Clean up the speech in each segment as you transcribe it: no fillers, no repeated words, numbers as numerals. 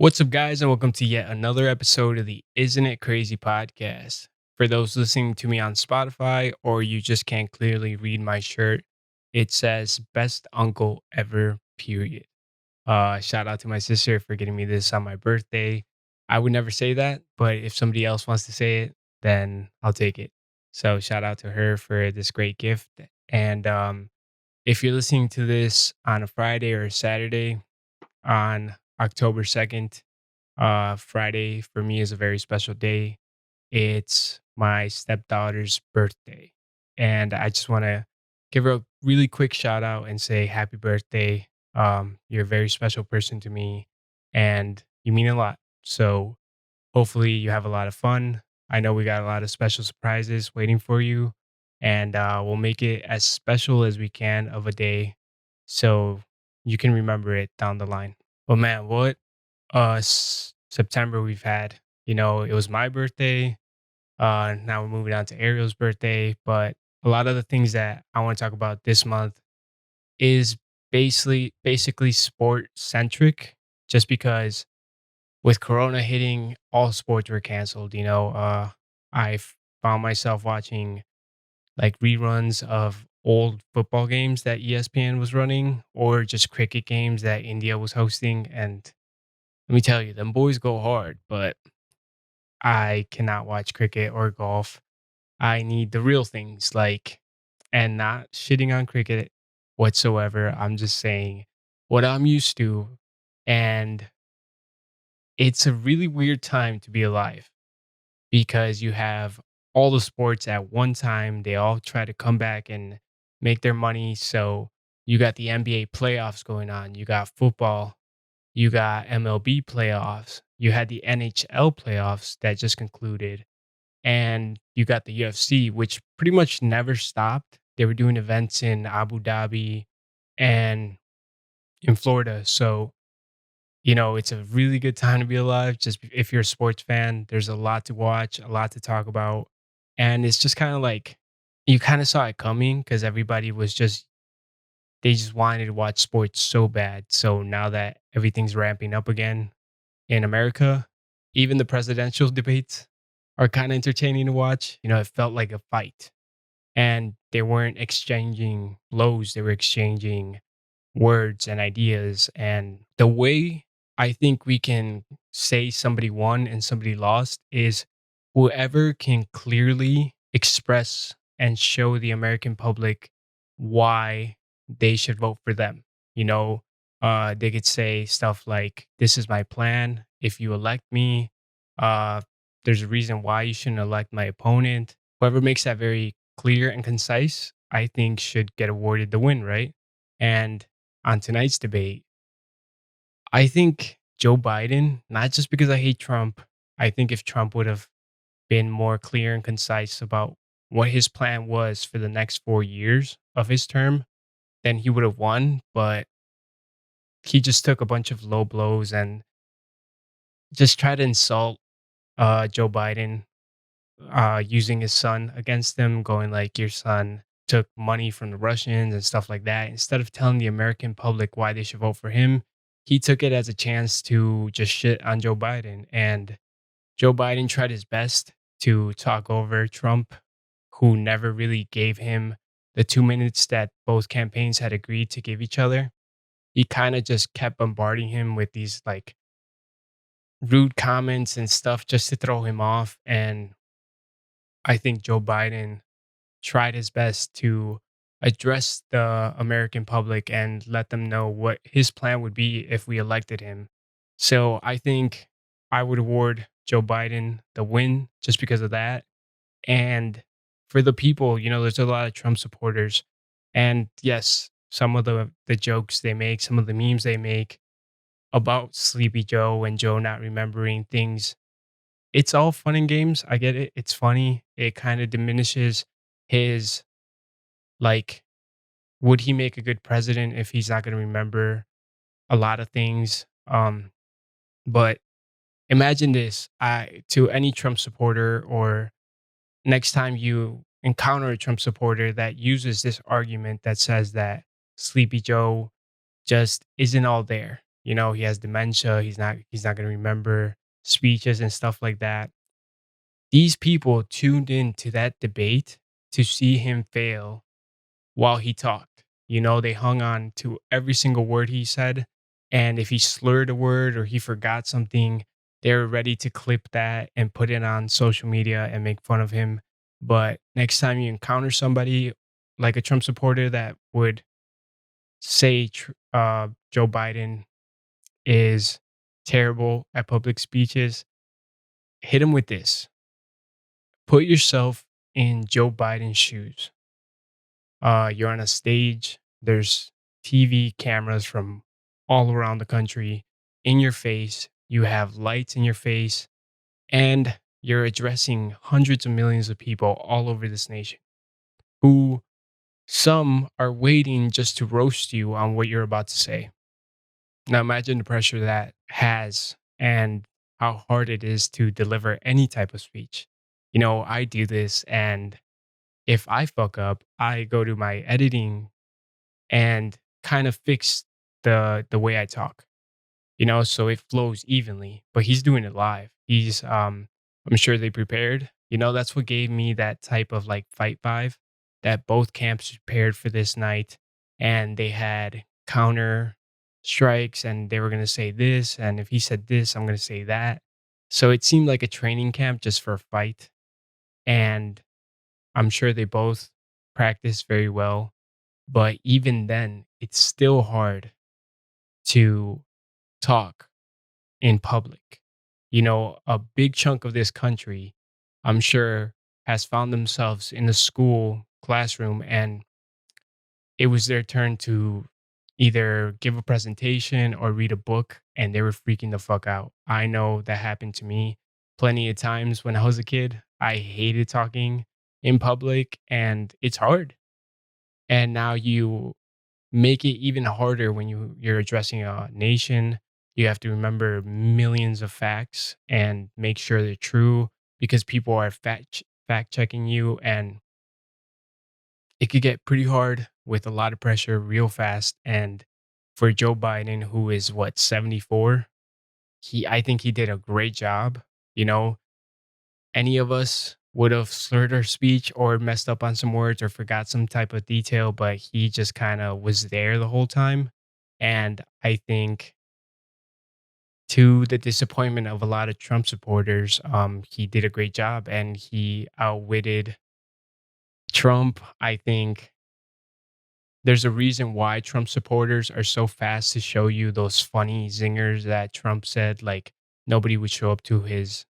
What's up, guys, and welcome to yet another episode of the Isn't It Crazy podcast. For those listening to me on Spotify or you just can't clearly read my shirt, it says best uncle ever, period. Shout out to my sister for getting me this on my birthday. I would never say that, but if somebody else wants to say it, then I'll take it. So shout out to her for this great gift. And if you're listening to this on a Friday or a Saturday on October 2nd, Friday for me is a very special day. It's my stepdaughter's birthday. And I just want to give her a really quick shout out and say happy birthday. You're a very special person to me and you mean a lot. So hopefully you have a lot of fun. I know we got a lot of special surprises waiting for you. And we'll make it as special as we can of a day so you can remember it down the line. But man, what September we've had. It was my birthday. Now we're moving on to Ariel's birthday, but a lot of the things that I want to talk about this month is basically sport centric. Just because with Corona hitting, all sports were canceled. I found myself watching like reruns of old football games that ESPN was running, or just cricket games that India was hosting, and let me tell you, them boys go hard, but I cannot watch cricket or golf. I need the real things, and not shitting on cricket whatsoever. I'm just saying what I'm used to. And it's a really weird time to be alive because you have all the sports at one time. They all try to come back and make their money. So you got the NBA playoffs going on, you got football, you got MLB playoffs, you had the NHL playoffs that just concluded, and you got the UFC, which pretty much never stopped. They were doing events in Abu Dhabi and in Florida. So, it's a really good time to be alive. If you're a sports fan, there's a lot to watch, a lot to talk about. And it's just kind of like you kind of saw it coming because they just wanted to watch sports so bad. So now that everything's ramping up again in America, even the presidential debates are kind of entertaining to watch. It felt like a fight, and they weren't exchanging blows, they were exchanging words and ideas. And the way I think we can say somebody won and somebody lost is whoever can clearly express and show the American public why they should vote for them. You know, they could say stuff like, "This is my plan. If you elect me, uh, there's a reason why you shouldn't elect my opponent." Whoever makes that very clear and concise, I think should get awarded the win, right? And on tonight's debate, I think Joe Biden, not just because I hate Trump, I think if Trump would have been more clear and concise about what his plan was for the next 4 years of his term, then he would have won. But he just took a bunch of low blows and just tried to insult Joe Biden, using his son against him, going like, "Your son took money from the Russians," and stuff like that. Instead of telling the American public why they should vote for him, he took it as a chance to just shit on Joe Biden. And Joe Biden tried his best to talk over Trump, who never really gave him the 2 minutes that both campaigns had agreed to give each other. He kind of just kept bombarding him with these like rude comments and stuff just to throw him off. And I think Joe Biden tried his best to address the American public and let them know what his plan would be if we elected him. So I think I would award Joe Biden the win just because of that. And for the people, there's a lot of Trump supporters. And yes, some of the jokes they make, some of the memes they make about Sleepy Joe and Joe not remembering things, it's all fun and games. I get it. It's funny. It kind of diminishes his, like, would he make a good president if he's not going to remember a lot of things? But imagine this, to any Trump supporter, or next time you encounter a Trump supporter that uses this argument that says that Sleepy Joe just isn't all there. He has dementia. He's not going to remember speeches and stuff like that. These people tuned in to that debate to see him fail while he talked. They hung on to every single word he said. And if he slurred a word or he forgot something, they were ready to clip that and put it on social media and make fun of him. But next time you encounter somebody like a Trump supporter that would say Joe Biden is terrible at public speeches, hit him with this. Put yourself in Joe Biden's shoes. You're on a stage. There's TV cameras from all around the country in your face. You have lights in your face, and you're addressing hundreds of millions of people all over this nation who some are waiting just to roast you on what you're about to say. Now, imagine the pressure that has and how hard it is to deliver any type of speech. I do this, and if I fuck up, I go to my editing and kind of fix the way I talk, so it flows evenly. But he's doing it live. I'm sure they prepared. That's what gave me that type of like fight vibe that both camps prepared for this night, and they had counter strikes, and they were gonna say this, and if he said this, I'm gonna say that. So it seemed like a training camp just for a fight, and I'm sure they both practiced very well. But even then, it's still hard to talk in public. A big chunk of this country, I'm sure, has found themselves in a school classroom, and it was their turn to either give a presentation or read a book, and they were freaking the fuck out. I know that happened to me plenty of times when I was a kid. I hated talking in public, and it's hard. And now you make it even harder when you're addressing a nation. You have to remember millions of facts and make sure they're true because people are fact checking you, and it could get pretty hard with a lot of pressure real fast. And for Joe Biden, who is what, 74, I think he did a great job. You know, any of us would have slurred our speech or messed up on some words or forgot some type of detail, but he just kind of was there the whole time. And I think, to the disappointment of a lot of Trump supporters, he did a great job and he outwitted Trump. I think there's a reason why Trump supporters are so fast to show you those funny zingers that Trump said, like nobody would show up to his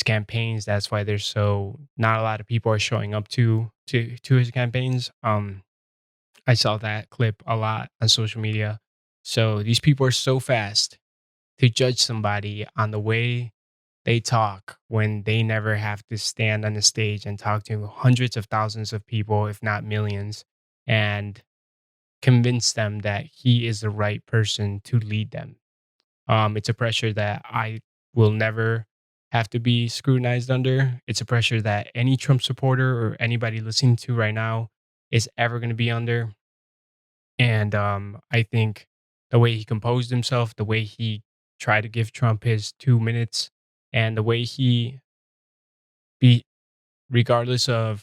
campaigns. That's why there's so not a lot of people are showing up to his campaigns. I saw that clip a lot on social media. So these people are so fast to judge somebody on the way they talk when they never have to stand on the stage and talk to hundreds of thousands of people, if not millions, and convince them that he is the right person to lead them. It's a pressure that I will never have to be scrutinized under. It's a pressure that any Trump supporter or anybody listening to right now is ever going to be under. And I think the way he composed himself, the way he tried to give Trump his 2 minutes, and the way he be regardless of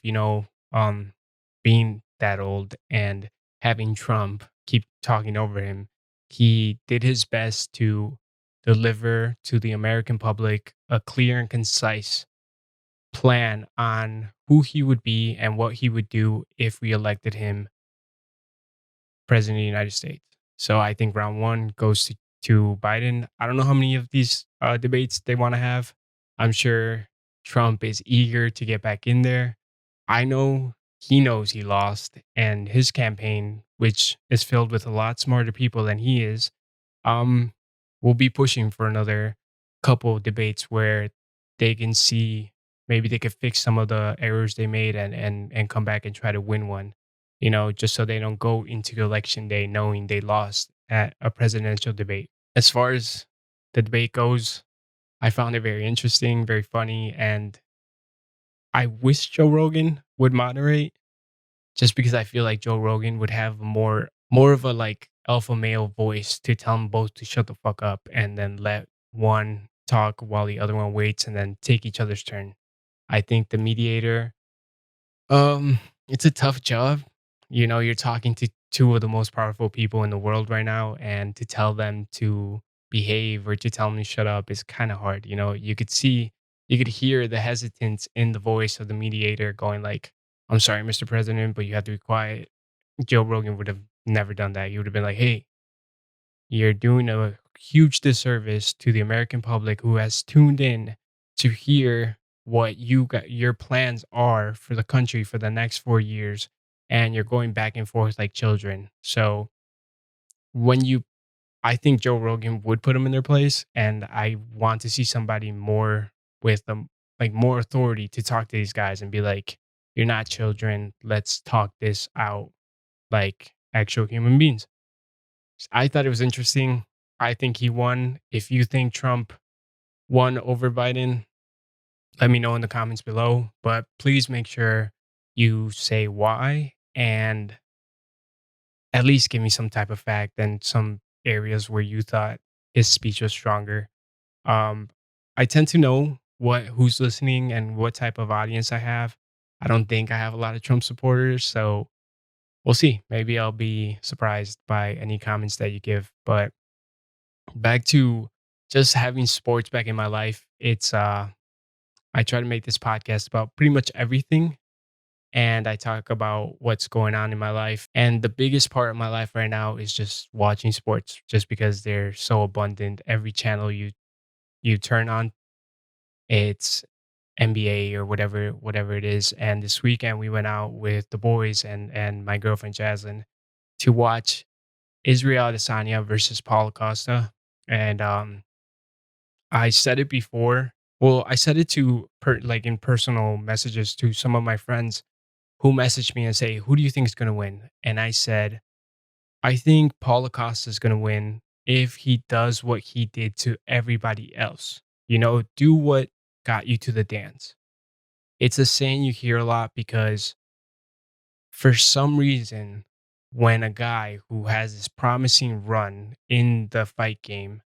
being that old and having Trump keep talking over him, he did his best to deliver to the American public a clear and concise plan on who he would be and what he would do if we elected him president of the United States. So I think round one goes to Biden. I don't know how many of these debates they want to have. I'm sure Trump is eager to get back in there. I know he knows he lost, and his campaign, which is filled with a lot smarter people than he is, um, will be pushing for another couple of debates where they can see maybe they could fix some of the errors they made and come back and try to win one. Just so they don't go into election day knowing they lost at a presidential debate. As far as the debate goes, I found it very interesting, very funny, and I wish Joe Rogan would moderate just because I feel like Joe Rogan would have more of a like alpha male voice to tell them both to shut the fuck up and then let one talk while the other one waits and then take each other's turn. I think the mediator, it's a tough job. You know, you're talking to two of the most powerful people in the world right now, and to tell them to behave or to tell them to shut up is kind of hard. You know, you could hear the hesitance in the voice of the mediator going like, "I'm sorry, Mr. President, but you have to be quiet." Joe Rogan would have never done that. He would have been like, "Hey, you're doing a huge disservice to the American public who has tuned in to hear what your plans are for the country for the next 4 years, and you're going back and forth like children." So, when you I think Joe Rogan would put them in their place, and I want to see somebody more with them, like, more authority to talk to these guys and be like, "You're not children. Let's talk this out like actual human beings." I thought it was interesting. I think he won. If you think Trump won over Biden, let me know in the comments below. But please make sure you say why and at least give me some type of fact and some areas where you thought his speech was stronger. Um, I tend to know who's listening and what type of audience I have. I don't think I have a lot of Trump supporters, so we'll see. Maybe I'll be surprised by any comments that you give. But back to just having sports back in my life. I try to make this podcast about pretty much everything, and I talk about what's going on in my life. And the biggest part of my life right now is just watching sports just because they're so abundant. Every channel you turn on, it's NBA or whatever it is. And this weekend we went out with the boys and my girlfriend Jaslyn to watch Israel Adesanya versus Paulo Costa. And I said it before. Well, I said it to like in personal messages to some of my friends who messaged me and say, "Who do you think is going to win?" And I said, "I think Paulo Costa is going to win if he does what he did to everybody else. You know, do what got you to the dance." It's a saying you hear a lot because for some reason, when a guy who has this promising run in the fight game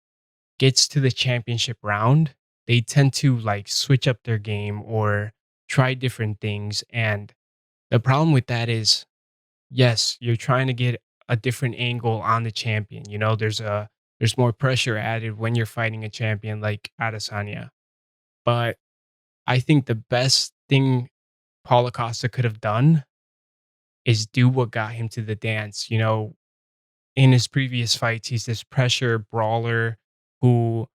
gets to the championship round, they tend to like switch up their game or try different things. And the problem with that is, yes, you're trying to get a different angle on the champion. You know, there's more pressure added when you're fighting a champion like Adesanya. But I think the best thing Paulo Costa could have done is do what got him to the dance. You know, in his previous fights, he's this pressure brawler who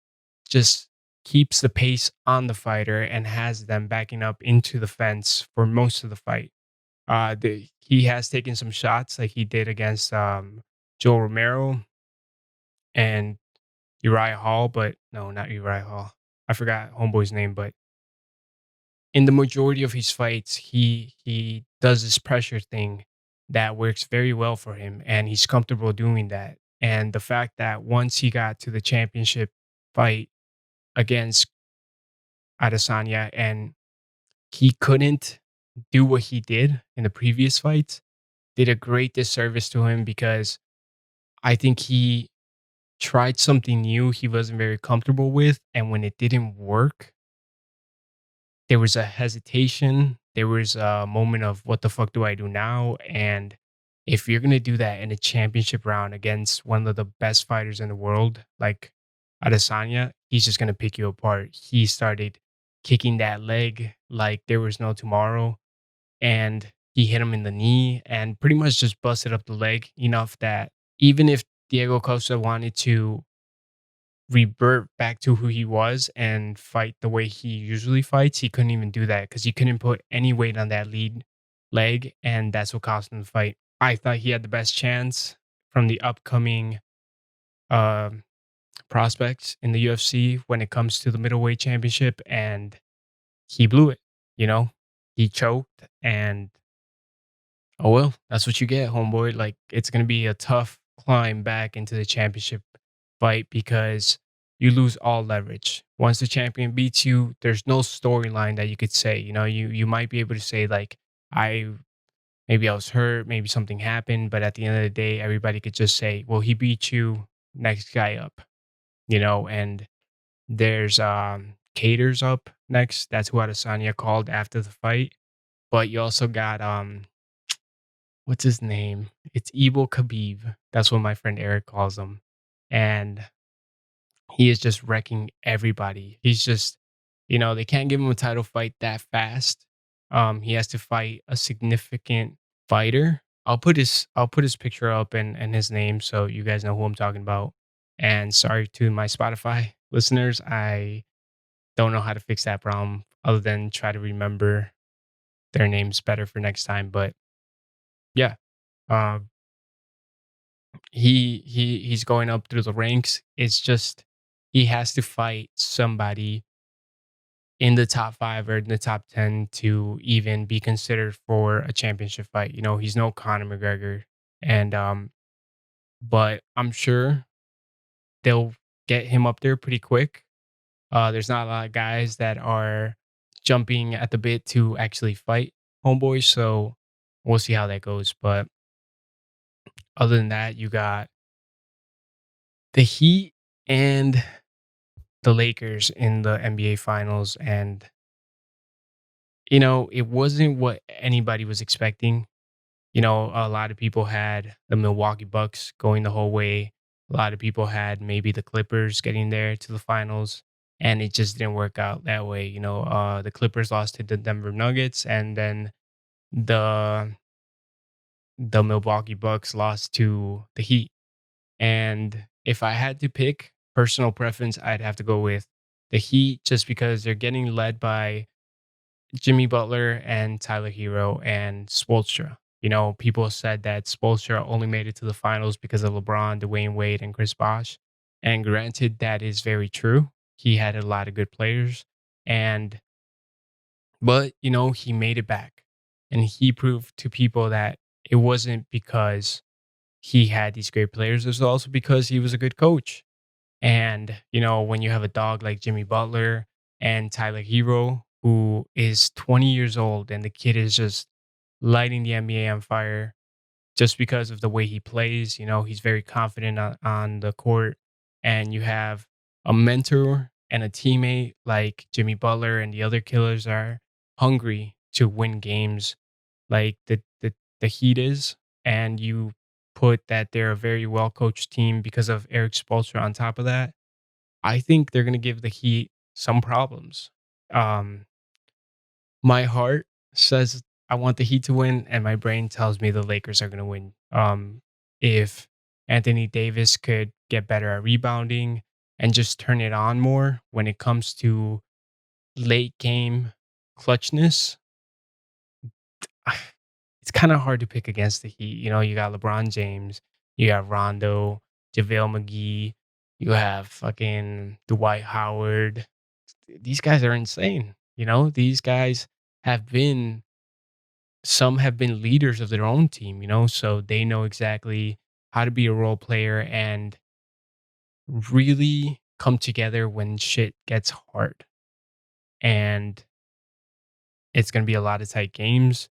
just keeps the pace on the fighter and has them backing up into the fence for most of the fight. He has taken some shots like he did against Joel Romero and Uriah Hall, but no, not Uriah Hall. I forgot homeboy's name, but in the majority of his fights, he does this pressure thing that works very well for him, and he's comfortable doing that. And the fact that once he got to the championship fight against Adesanya and he couldn't do what he did in the previous fights, did a great disservice to him because I think he tried something new he wasn't very comfortable with. And when it didn't work, there was a hesitation. There was a moment of what the fuck do I do now? And if you're going to do that in a championship round against one of the best fighters in the world, like Adesanya, he's just going to pick you apart. He started kicking that leg like there was no tomorrow, and he hit him in the knee and pretty much just busted up the leg enough that even if Diego Costa wanted to revert back to who he was and fight the way he usually fights, he couldn't even do that because he couldn't put any weight on that lead leg, and that's what cost him the fight. I thought he had the best chance from the upcoming um prospects in the UFC when it comes to the middleweight championship, and he blew it. You know, he choked, and oh well, that's what you get, homeboy. Like it's gonna be a tough climb back into the championship fight because you lose all leverage. Once the champion beats you, there's no storyline that you could say. You know, you might be able to say like, I Maybe I was hurt, maybe something happened, but at the end of the day, everybody could just say, "Well, he beat you, next guy up," and there's Caters up next. That's who Adesanya called after the fight. But you also got what's his name? It's Evil Khabib. That's what my friend Eric calls him. And he is just wrecking everybody. He's just, they can't give him a title fight that fast. He has to fight a significant fighter. I'll put his picture up and his name so you guys know who I'm talking about. And sorry to my Spotify listeners, I don't know how to fix that problem other than try to remember their names better for next time. But yeah, um, he's going up through the ranks. It's just he has to fight somebody in the top 5 or in the top 10 to even be considered for a championship fight. He's no Conor McGregor, and but I'm sure they'll get him up there pretty quick. There's not a lot of guys that are jumping at the bit to actually fight homeboys, so we'll see how that goes. But other than that, you got the Heat and the Lakers in the NBA Finals, and it wasn't what anybody was expecting. A lot of people had the Milwaukee Bucks going the whole way. A lot of people had maybe the Clippers getting there to the finals, and it just didn't work out that way. The Clippers lost to the Denver Nuggets, and then the the Milwaukee Bucks lost to the Heat. And if I had to pick personal preference, I'd have to go with the Heat just because they're getting led by Jimmy Butler and Tyler Hero and Spoelstra. People said that Spoelstra only made it to the finals because of LeBron, Dwayne Wade, and Chris Bosh. And granted, that is very true. He had a lot of good players, and but he made it back, and he proved to people that it wasn't because he had these great players. It was also because he was a good coach. And, when you have a dog like Jimmy Butler and Tyler Hero, who is 20 years old and the kid is just lighting the NBA on fire just because of the way he plays, he's very confident on the court. And you have a mentor and a teammate like Jimmy Butler and the other killers are hungry to win games like the Heat is. And you put that they're a very well coached team because of Eric Spoelstra on top of that. I think they're gonna give the Heat some problems. Um, my heart says I want the Heat to win, and my brain tells me the Lakers are gonna win. If Anthony Davis could get better at rebounding and just turn it on more when it comes to late game clutchness, it's kind of hard to pick against the Heat. You got LeBron James, you got Rondo, JaVale McGee, you have fucking Dwight Howard. These guys are insane. These guys have been some have been leaders of their own team, so they know exactly how to be a role player and really come together when shit gets hard. And it's going to be a lot of tight games.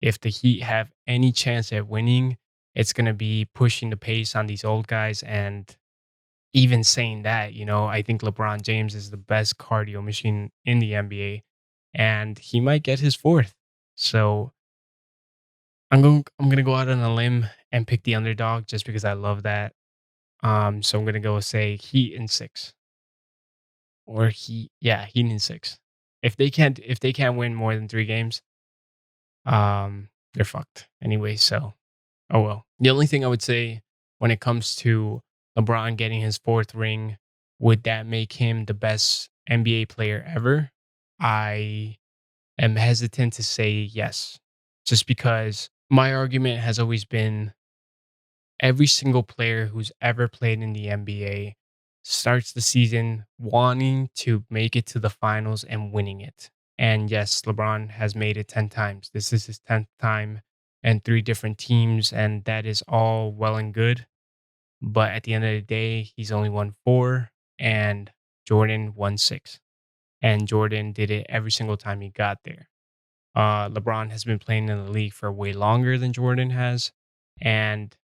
If the Heat have any chance at winning, it's going to be pushing the pace on these old guys. And even saying that, I think LeBron James is the best cardio machine in the NBA, and he might get his fourth. So I'm gonna go out on a limb and pick the underdog just because I love that. So I'm gonna go say Heat in six, or Heat in six. If they can't win more than 3 games, they're fucked anyway. So oh well. The only thing I would say when it comes to LeBron getting his fourth ring, would that make him the best NBA player ever? I am hesitant to say yes, just because my argument has always been every single player who's ever played in the NBA starts the season wanting to make it to the finals and winning it. And yes, LeBron has made it 10 times. This is his 10th time and 3 different teams, and that is all well and good. But at the end of the day, he's only won 4, and Jordan won 6. And Jordan did it every single time he got there. LeBron has been playing in the league for way longer than Jordan has. And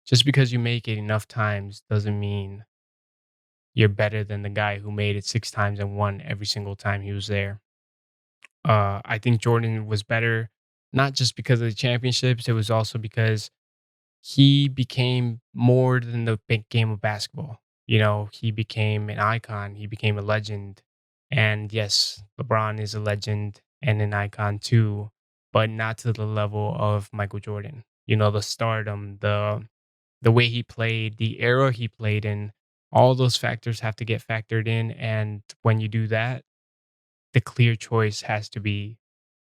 just because you make it enough times doesn't mean you're better than the guy who made it 6 times and won every single time he was there. I think Jordan was better, not just because of the championships, it was also because he became more than the big game of basketball. You know, he became an icon, he became a legend. And yes, LeBron is a legend and an icon too, but not to the level of Michael Jordan. You know, the stardom, the way he played, the era he played in, all those factors have to get factored in. And when you do that, the clear choice has to be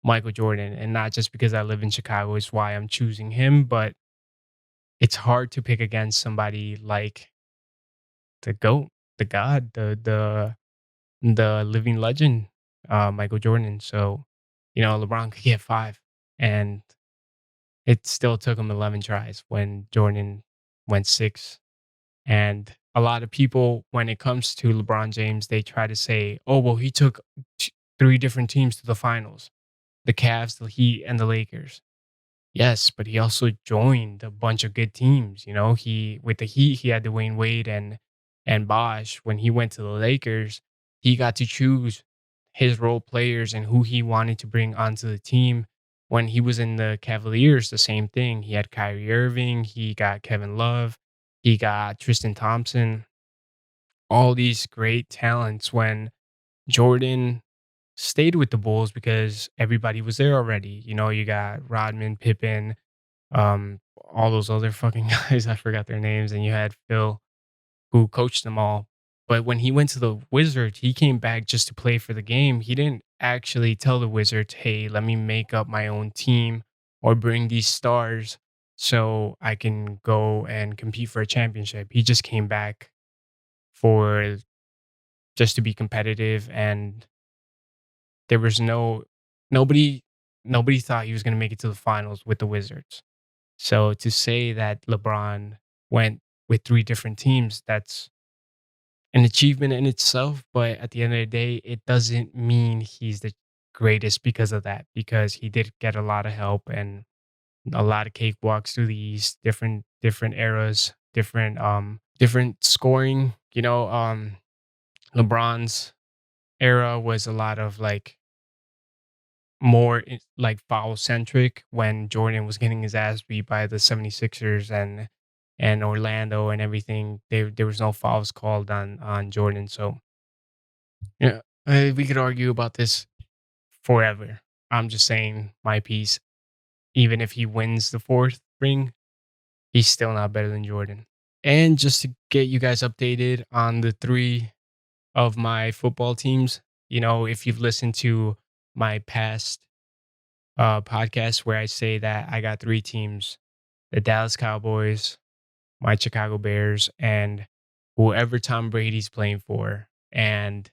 Michael Jordan. And not just because I live in Chicago is why I'm choosing him, but it's hard to pick against somebody like the GOAT, the God, the living legend, Michael Jordan. So, you know, LeBron could get 5, and it still took him 11 tries when Jordan went 6. And a lot of people, when it comes to LeBron James, they try to say, "Oh, well, he took 3 different teams to the finals, the Cavs, the Heat, and the Lakers." Yes, but he also joined a bunch of good teams. You know, he with the Heat, he had Dwayne Wade and Bosh. When he went to the Lakers, he got to choose his role players and who he wanted to bring onto the team. When he was in the Cavaliers, the same thing. He had Kyrie Irving, he got Kevin Love, he got Tristan Thompson, all these great talents. When Jordan stayed with the Bulls because everybody was there already. You know, you got Rodman, Pippen, all those other fucking guys, I forgot their names, and you had Phil who coached them all. But when he went to the Wizards, he came back just to play for the game. He didn't actually tell the Wizards, "Hey, let me make up my own team or bring these stars so I can go and compete for a championship." He just came back for just to be competitive, and there was nobody nobody thought he was going to make it to the finals with the Wizards. So to say that LeBron went with 3 different teams, that's an achievement in itself, but at the end of the day, it doesn't mean he's the greatest because of that, because he did get a lot of help and a lot of cakewalks through the East, different eras, different scoring. You know, LeBron's era was a lot of like like foul centric when Jordan was getting his ass beat by the 76ers and Orlando and everything. There was no fouls called on Jordan. So yeah, we could argue about this forever. I'm just saying my piece. Even if he wins the 4th ring, he's still not better than Jordan. And just to get you guys updated on the 3 of my football teams, you know, if you've listened to my past podcast where I say that I got 3 teams: the Dallas Cowboys, my Chicago Bears, and whoever Tom Brady's playing for. And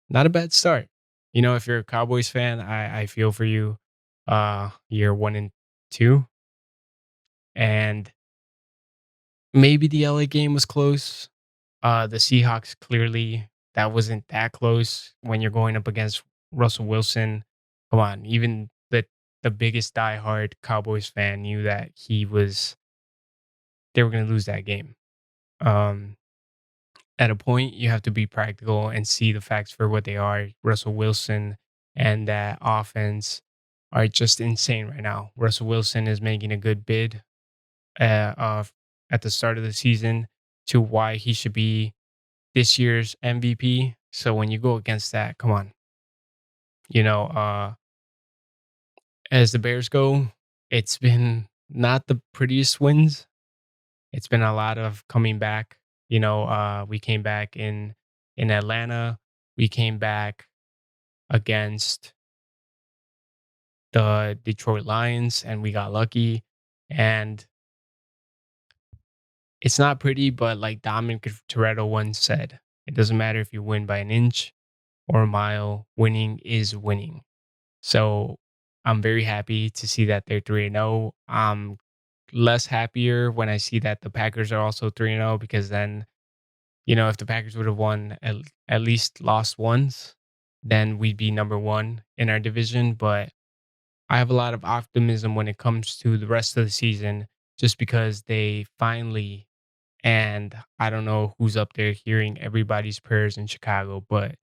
not a bad start. You know, if you're a Cowboys fan, I feel for you. You're 1-2, and maybe the LA game was close. The Seahawks, clearly that wasn't that close when you're going up against Russell Wilson. Come on, even the biggest diehard Cowboys fan knew that they were going to lose that game. Um, at a point, you have to be practical and see the facts for what they are. Russell Wilson and that offense are just insane right now. Russell Wilson is making a good bid of at the start of the season to why he should be this year's MVP. So when you go against that, come on, you know, as the Bears go, it's been not the prettiest wins. It's been a lot of coming back. You know, we came back in Atlanta. We came back against the Detroit Lions, and we got lucky. And it's not pretty, but like Dominic Toretto once said, it doesn't matter if you win by an inch or a mile. Winning is winning. So I'm very happy to see that they're 3-0. I'm less happier when I see that the Packers are also 3-0, because then, you know, if the Packers would have won at least lost once, then we'd be number one in our division. But I have a lot of optimism when it comes to the rest of the season, just because they finally, and I don't know who's up there hearing everybody's prayers in Chicago, but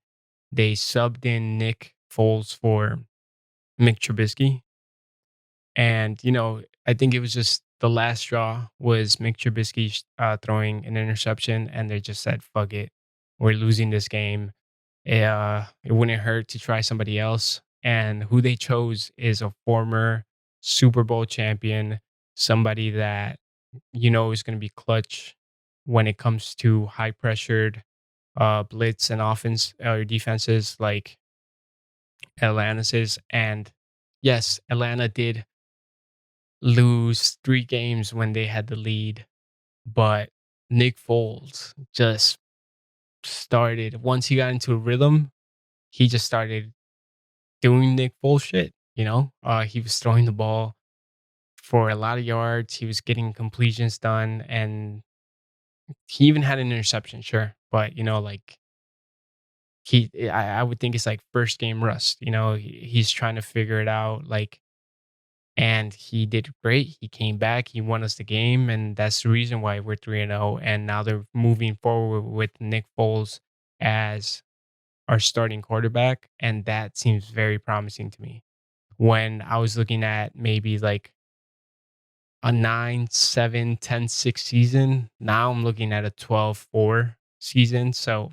they subbed in Nick Foles for Mick Trubisky. And, I think it was just the last straw was Mick Trubisky throwing an interception, and they just said, fuck it. We're losing this game. It wouldn't hurt to try somebody else. And who they chose is a former Super Bowl champion, somebody that is going to be clutch when it comes to high pressured blitz and offense or defenses like Atlanta's is. And yes, Atlanta did lose 3 games when they had the lead, but Nick Foles just started once he got into a rhythm, he just started doing Nick Foles shit, he was throwing the ball for a lot of yards, he was getting completions done, and he even had an interception, sure, but, I would think it's like first game rust, he's trying to figure it out, like, and he did great. He came back, he won us the game, and that's the reason why we're 3-0. And now they're moving forward with Nick Foles as our starting quarterback. And that seems very promising to me. When I was looking at maybe like a 9-7-10-6 season, now I'm looking at a 12-4 season. So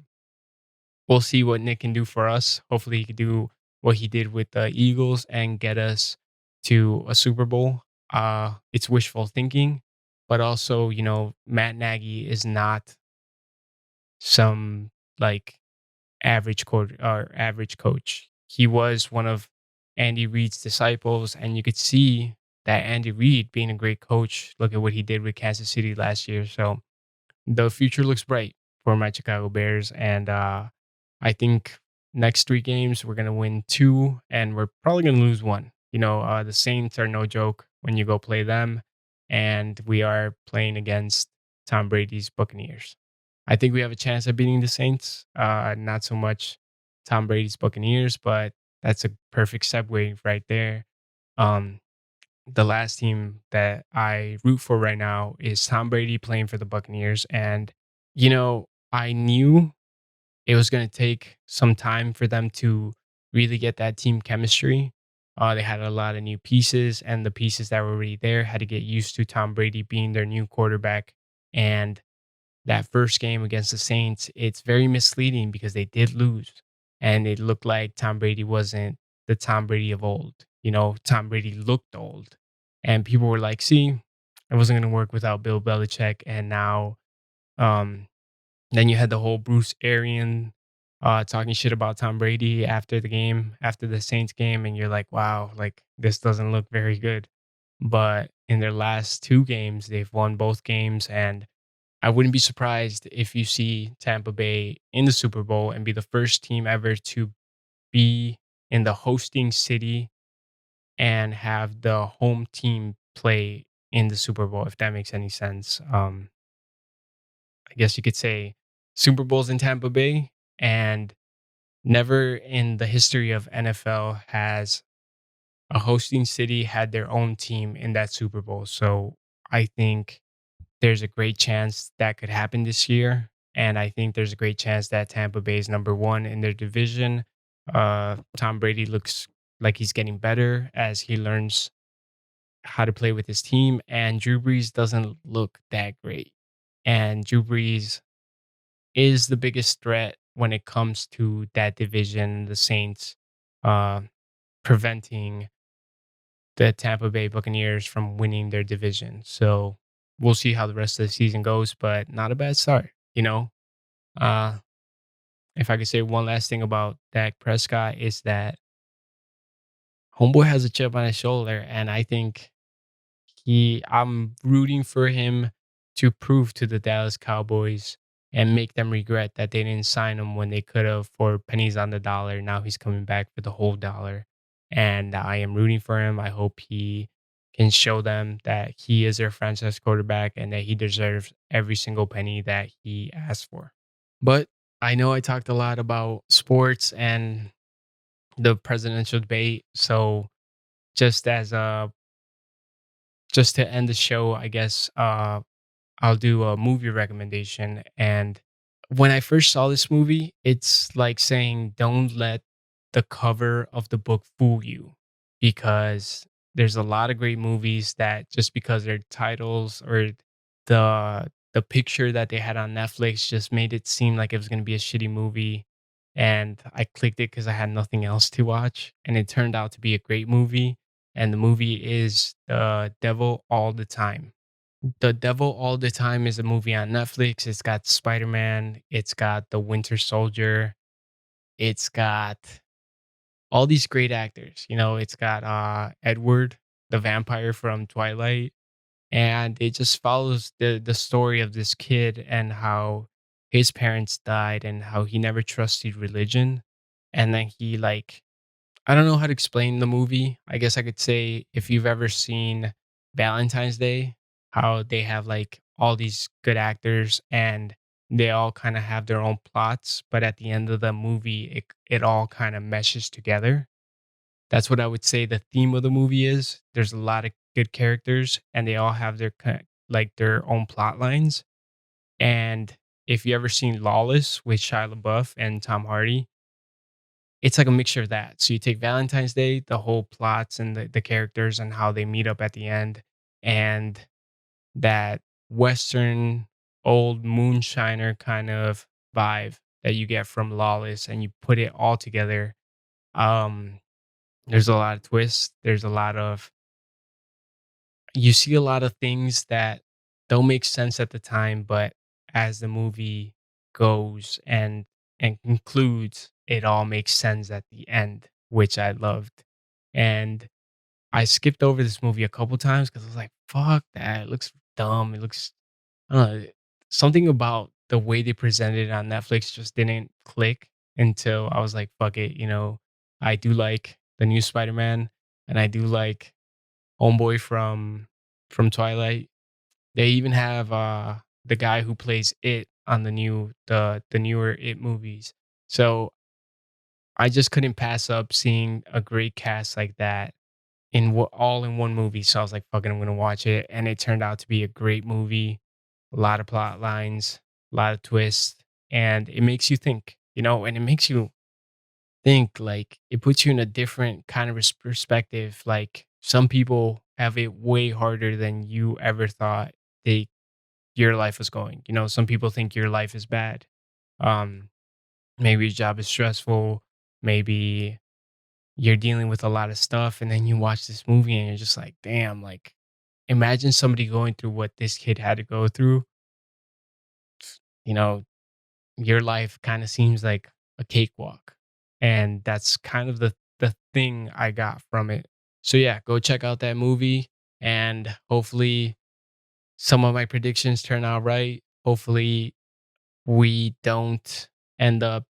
we'll see what Nick can do for us. Hopefully, he can do what he did with the Eagles and get us to a Super Bowl. It's wishful thinking, but also, Matt Nagy is not some like average coach. He was one of Andy Reid's disciples, and you could see that Andy Reid being a great coach. Look at what he did with Kansas City last year. So the future looks bright for my Chicago Bears, and I think next 3 games we're gonna win 2, and we're probably gonna lose 1. The Saints are no joke when you go play them, and we are playing against Tom Brady's Buccaneers. I think we have a chance at beating the Saints. Not so much Tom Brady's Buccaneers, but that's a perfect segue right there. Um, the last team that I root for right now is Tom Brady playing for the Buccaneers, and I knew it was going to take some time for them to really get that team chemistry. They had a lot of new pieces, and the pieces that were already there had to get used to Tom Brady being their new quarterback. And that first game against the Saints, it's very misleading because they did lose, and it looked like Tom Brady wasn't the Tom Brady of old. Tom Brady looked old, and people were like, "See, it wasn't going to work without Bill Belichick." And now, um, then you had the whole Bruce Arian talking shit about Tom Brady after the game, after the Saints game, and you're like, wow, like this doesn't look very good. But in their last 2 games, they've won both games, and I wouldn't be surprised if you see Tampa Bay in the Super Bowl and be the first team ever to be in the hosting city and have the home team play in the Super Bowl, if that makes any sense. I guess you could say Super Bowls in Tampa Bay, and never in the history of NFL has a hosting city had their own team in that Super Bowl. So I think there's a great chance that could happen this year. And I think there's a great chance that Tampa Bay is number one in their division. Tom Brady looks like he's getting better as he learns how to play with his team. And Drew Brees doesn't look that great. And Drew Brees is the biggest threat when it comes to that division, the Saints, uh, preventing the Tampa Bay Buccaneers from winning their division. So we'll see how the rest of the season goes, but not a bad start. Uh, if I could say one last thing about Dak Prescott is that homeboy has a chip on his shoulder, and I think I'm rooting for him to prove to the Dallas Cowboys and make them regret that they didn't sign him when they could have for pennies on the dollar. Now he's coming back for the whole dollar. And I am rooting for him. I hope he can show them that he is their franchise quarterback and that he deserves every single penny that he asked for. But I know I talked a lot about sports, and the presidential debate. So just as just to end the show, I guess I'll do a movie recommendation. And when I first saw this movie, it's like saying, don't let the cover of the book fool you, because there's a lot of great movies that just because their titles or the picture that they had on Netflix just made it seem like it was going to be a shitty movie. And I clicked it because I had nothing else to watch. And it turned out to be a great movie. And the movie is The Devil All the Time. The Devil All the Time is a movie on Netflix. It's got Spider-Man, it's got the Winter Soldier, it's got all these great actors. You know, it's got Edward, the vampire from Twilight, and it just follows the story of this kid and how his parents died and how he never trusted religion. And then he like I don't know how to explain the movie. I guess I could say if you've ever seen Valentine's Day, how they have like all these good actors and they all kind of have their own plots, but at the end of the movie, it all kind of meshes together. That's what I would say the theme of the movie is. There's a lot of good characters and they all have like their own plot lines. And if you ever seen Lawless with Shia LaBeouf and Tom Hardy, it's like a mixture of that. So you take Valentine's Day, the whole plots and the characters and how they meet up at the end, and that Western old moonshiner kind of vibe that you get from Lawless, and you put it all together. Um, there's a lot of twists. There's a lot of you see a lot of things that don't make sense at the time, but as the movie goes and concludes, it all makes sense at the end, which I loved. And I skipped over this movie a couple times because I was like, "Fuck that! It looks dumb. It looks I don't know." Something about the way they presented it on Netflix just didn't click until I was like, "Fuck it," you know. I do like the new Spider-Man, and I do like Homeboy from Twilight. They even have the guy who plays It on the newer It movies. So I just couldn't pass up seeing a great cast like that all in one movie. So I was like, fucking, I'm gonna watch it, and it turned out to be a great movie. A lot of plot lines, a lot of twists, and it makes you think, you know, and it makes you think like it puts you in a different kind of perspective. Like some people have it way harder than you ever thought they your life was going. You know, some people think your life is bad. Um, maybe your job is stressful. Maybe you're dealing with a lot of stuff, and then you watch this movie and you're just like, damn, like imagine somebody going through what this kid had to go through. You know, your life kind of seems like a cakewalk. And that's kind of the thing I got from it. So yeah, go check out that movie and hopefully some of my predictions turn out right. Hopefully we don't end up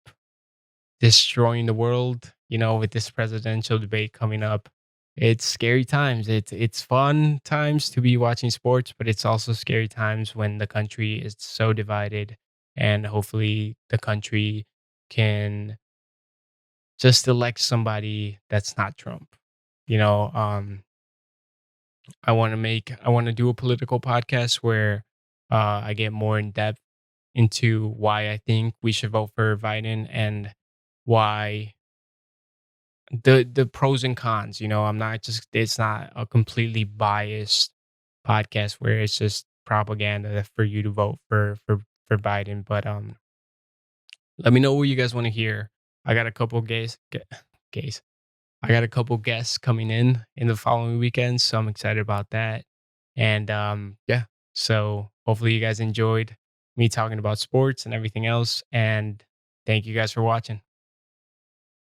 destroying the world, you know, with this presidential debate coming up. It's scary times. It's fun times to be watching sports, but it's also scary times when the country is so divided, and hopefully the country can just elect somebody that's not Trump. You know, I want to do a political podcast where I get more in depth into why I think we should vote for Biden and why the pros and cons. You know, I'm not just it's not a completely biased podcast where it's just propaganda for you to vote for Biden. But let me know what you guys want to hear. I got a couple gays. I got a couple guests coming in the following weekend, so I'm excited about that. And yeah, so hopefully you guys enjoyed me talking about sports and everything else. And thank you guys for watching.